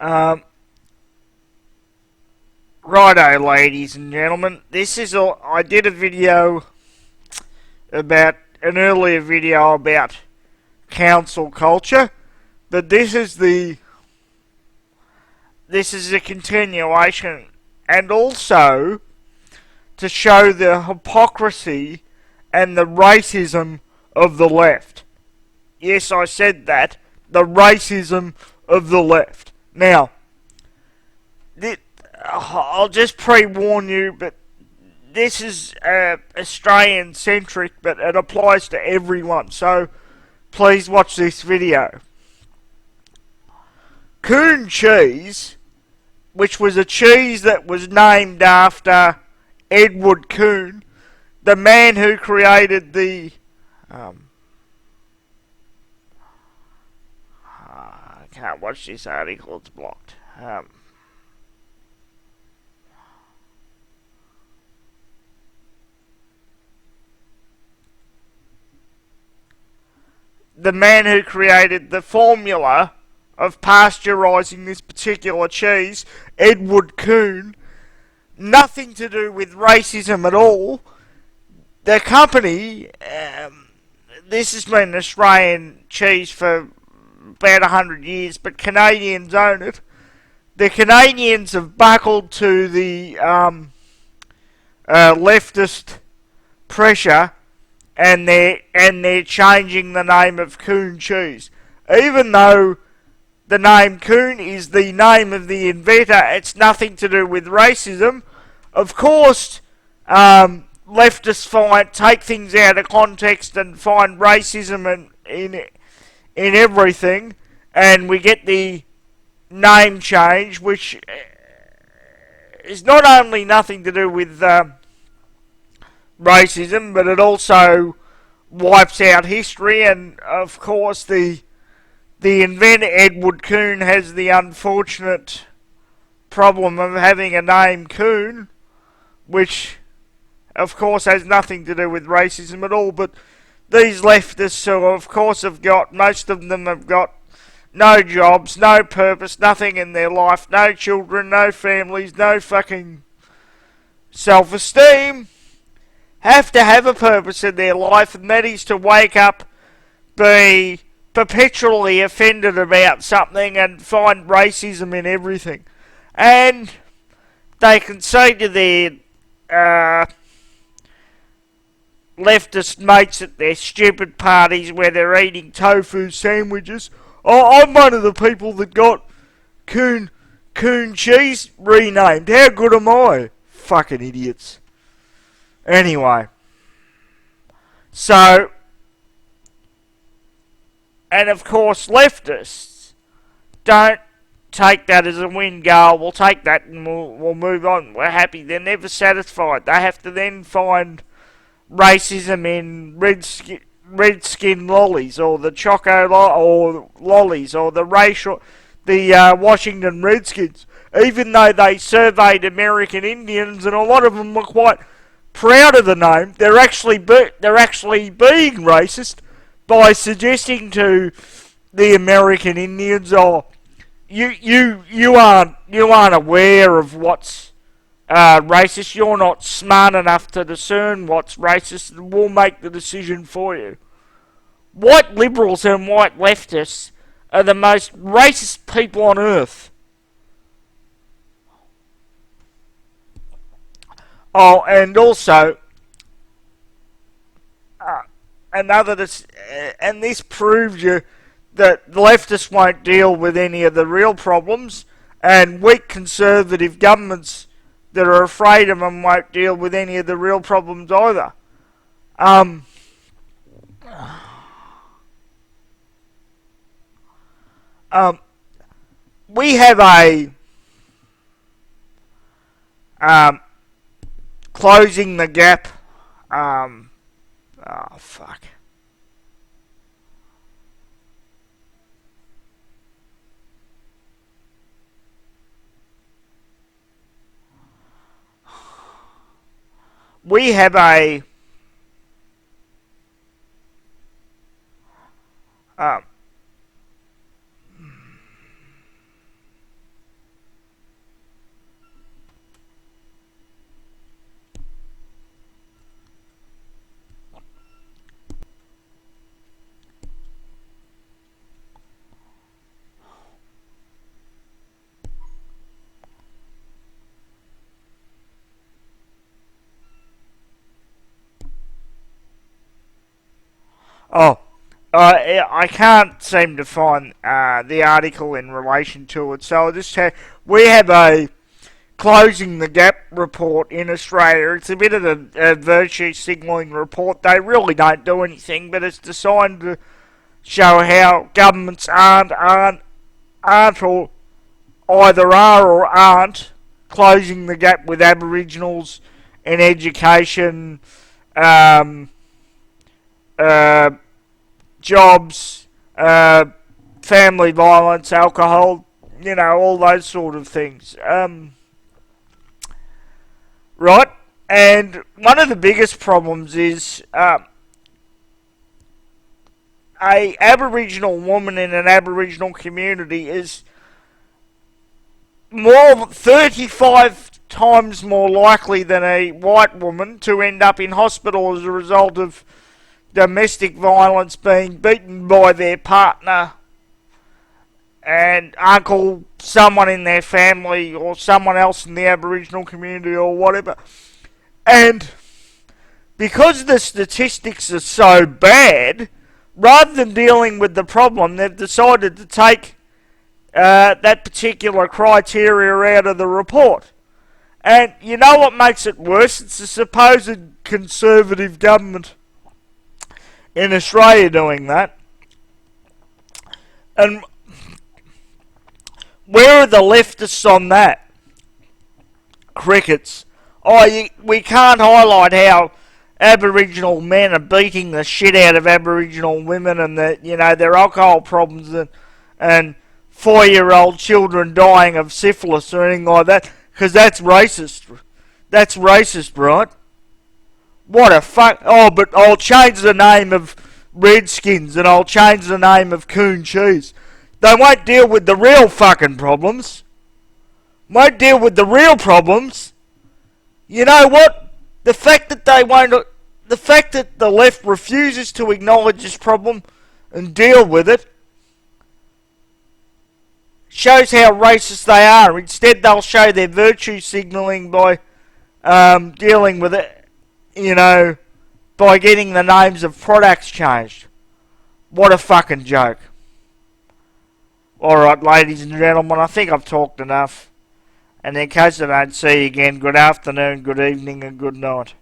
Um, Righto, ladies and gentlemen. This is all. I did a video about an earlier video about council culture, but this is a continuation, and also to show the hypocrisy and the racism of the left. Yes, I said that. The racism of the left. Now, I'll just pre-warn you, but this is Australian centric, but it applies to everyone. So please watch this video. Coon cheese, which was a cheese that was named after Edward Coon, the man who created the I can't watch this article, it's blocked. The man who created the formula of pasteurising this particular cheese, Edward Coon, nothing to do with racism at all. The company, this has been an Australian cheese for about 100 years, but Canadians own it. The Canadians have buckled to the leftist pressure, and they're changing the name of Coon cheese, even though the name Coon is the name of the inventor. It's nothing to do with racism. Of course, leftists take things out of context and find racism in everything, and we get the name change, which is not only nothing to do with racism, but it also wipes out history. And of course, the inventor Edward Coon has the unfortunate problem of having a name Coon, which of course has nothing to do with racism at all. But these leftists, who of course most of them have got no jobs, no purpose, nothing in their life, no children, no families, no fucking self-esteem, have to have a purpose in their life, and that is to wake up, be perpetually offended about something, and find racism in everything. And they can say to their leftist mates at their stupid parties where they're eating tofu sandwiches, "Oh, I'm one of the people that got Coon cheese renamed. How good am I?" Fucking idiots. Anyway, so, and of course leftists don't take that as a win. Go, we'll take that and we'll move on. We're happy. They're never satisfied. They have to then find racism in red skin lollies, or the or lollies, or the Washington Redskins. Even though they surveyed American Indians, and a lot of them were quite proud of the name, they're actually being racist by suggesting to the American Indians, "Oh, you aren't aware of what's racist. You're not smart enough to discern what's racist, and we'll make the decision for you." White liberals and white leftists are the most racist people on earth. Oh, and also, and this proves you that the leftists won't deal with any of the real problems, and weak conservative governments that are afraid of them won't deal with any of the real problems either. We have a closing the gap. Oh fuck. We have a um, Oh, I can't seem to find the article in relation to it, so I'll just tell you, we have a Closing the Gap report in Australia. It's a bit of a virtue signalling report. They really don't do anything, but it's designed to show how governments aren't or either are or aren't closing the gap with Aboriginals in education, um, uh, jobs, family violence, alcohol, all those sort of things. Right? And one of the biggest problems is a Aboriginal woman in an Aboriginal community is 35 times more likely than a white woman to end up in hospital as a result of domestic violence, being beaten by their partner and uncle, someone in their family, or someone else in the Aboriginal community, or whatever. And because the statistics are so bad, rather than dealing with the problem, they've decided to take that particular criteria out of the report. And you know what makes it worse? It's the supposed conservative government in Australia doing that. And where are the leftists on that? Crickets. We can't highlight how Aboriginal men are beating the shit out of Aboriginal women, and their alcohol problems, and 4-year-old children dying of syphilis or anything like that, because that's racist. That's racist, right? What a fuck. Oh, but I'll change the name of Redskins and I'll change the name of Coon Cheese. They won't deal with the real fucking problems. Won't deal with the real problems. You know what? The fact that the left refuses to acknowledge this problem and deal with it shows how racist they are. Instead, they'll show their virtue signalling by dealing with it, by getting the names of products changed. What a fucking joke. Alright, ladies and gentlemen, I think I've talked enough. And in case I don't see you again, good afternoon, good evening, and good night.